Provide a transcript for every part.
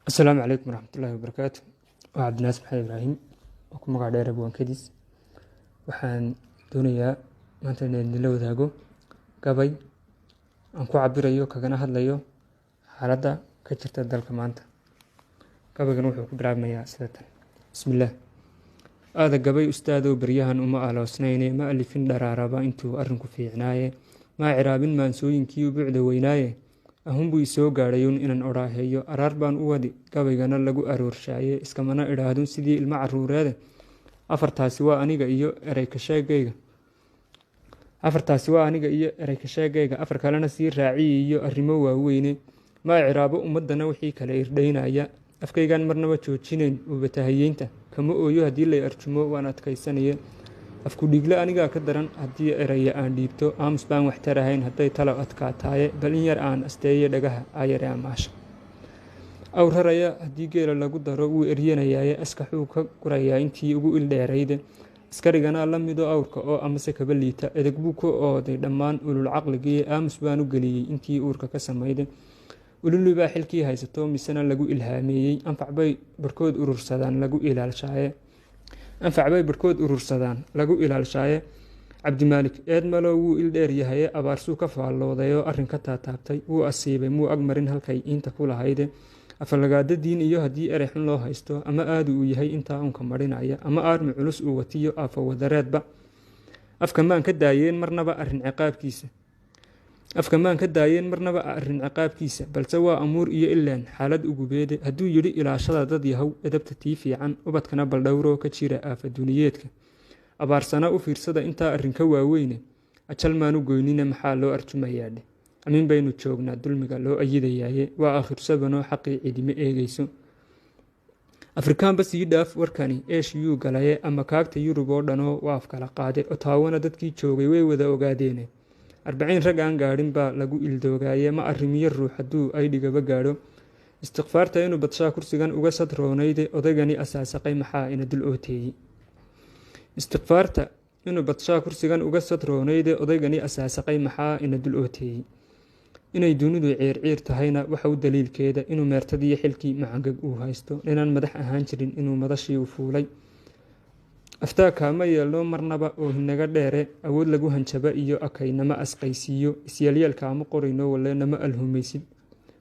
السلام عليكم ورحمة الله وبركاته. وعبد الناس محمد إبراهيم وكم قاعد أربو كديس وحان دنيا ما أنت نلو ذاقو قبي أنكو عبريو كجنا هذليو حالدا كترت الدلك ما أنت قبي جنوح وكبراب ميا سلطة. بسم الله. هذا قبي أستاذ بريهان وما على سنين ما اللي فين دراربا أنتو أرنكو في عناية ما عرابين ما نسوين كيو بعد ويناية ahun buu isoo gaadhayuun inaan odhaaheeyo araar baan u wadi gabaygana lagu aroorshaayey iskamana idhaahdun sidii ilmo caruureede afartaasi waa aniga iyo ereykasheegayga afar kalena sii raaciye iyo arrimo waaweyne maa ciraabo ummadana wixii kale irdhaynaya afkaygaan marnaba joojinayn ubatahayeynta kama ooyo haddii lay arjumo waan adkaysanaye afku dhiigle anigaa ka daran haddii eraya aan dhiibto aamus baan waxtar ahayn hadday talo adkaataaye bal in yar aan asteeye dhagaha aayare amaasha awraraya haddii geela lagu daro wuu eryanayaaye askaxuu ka gurayaa intii ugu ildheerayde askarigana la mido awrka oo amase kaba liita edeg buu ka ooday dhammaan ulul caqligiiye aamus baan u geliyey intii uurka ka samayde ululibaa xilkii haysato misena lagu ilhaameeyey anfac bay barhkood urursadaan lagu ilaalshaaye cabdimaalik eedmalo wuu ildheer yahaye abaarsuu ka faalloodayo arrin ka taataabtay wuu asiibay muu agmarin halkay iinta ku lahayde afalagaada diin iyo haddii erexun loo haysto ama aadu uu yahay intaa unka marinaya ama aarmi culus uu watiyo aafawadareedba afka maan ka daayeen marnaba arrin ciqaabkiisa balse waa amuur iyo ilaan xaalad ugubeede hadduu yidhi ilaashada dad yahow edabta tii fiican ubadkana baldhowroo ka jira aafaduniyeedka abaarsana u fiirsada intaa arrinka waaweyne ajal maanu goynine maxaa loo arjumayaadhe amin baynu joognaa dulmiga loo ayidayaaye waa akhirsabanoo xaqii cidime eegayso afrikaanba sii dhaaf warkani eeshiyuu galaye ama kaagta yurub oo dhanoo waa afkala qaade otaawana dadkii joogay way wada ogaadeene 40 rag aan gaadhin baa lagu ildoogaye ma arrimiyo ruux hadduu ay dhigaba gaadho istikfaarta inuu badshaa kursigan uga sadroonayde odaygani asaasaqay maxaa ina dul ooteeyey inay dunidu ciirciir tahayna waxa u daliilkeeda inuu meertadiyo xilkii macangag uu haysto inaan madax ahaan jirin inuu madashii u fuulay aftaa kaama yeelno marnaba oo hinaga dheere awood lagu hanjaba iyo akaynama asqaysiiyo isyaalyeelkaama qorayno walle nama alhumaysid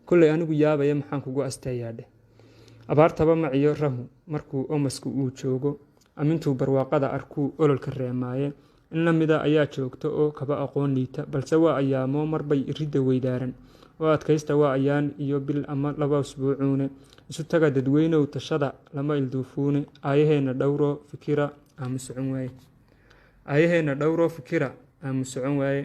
kollay anigu yaabaya maxaan kugu asteeyaadhe abaartaba maciyo rahu markuu omasku uu joogo amintuu barwaaqada arkuu ololka reemaaye in la mida ayaa joogta oo kaba aqoon liita balse waa ayaamo marbay iridda weydaaran oo adkaysta waa ayaan iyo bil ama 2 usbuucuune isu taga dadweynow tashada lama ilduufuune aayaheena dhowro fikira aamu socon waaye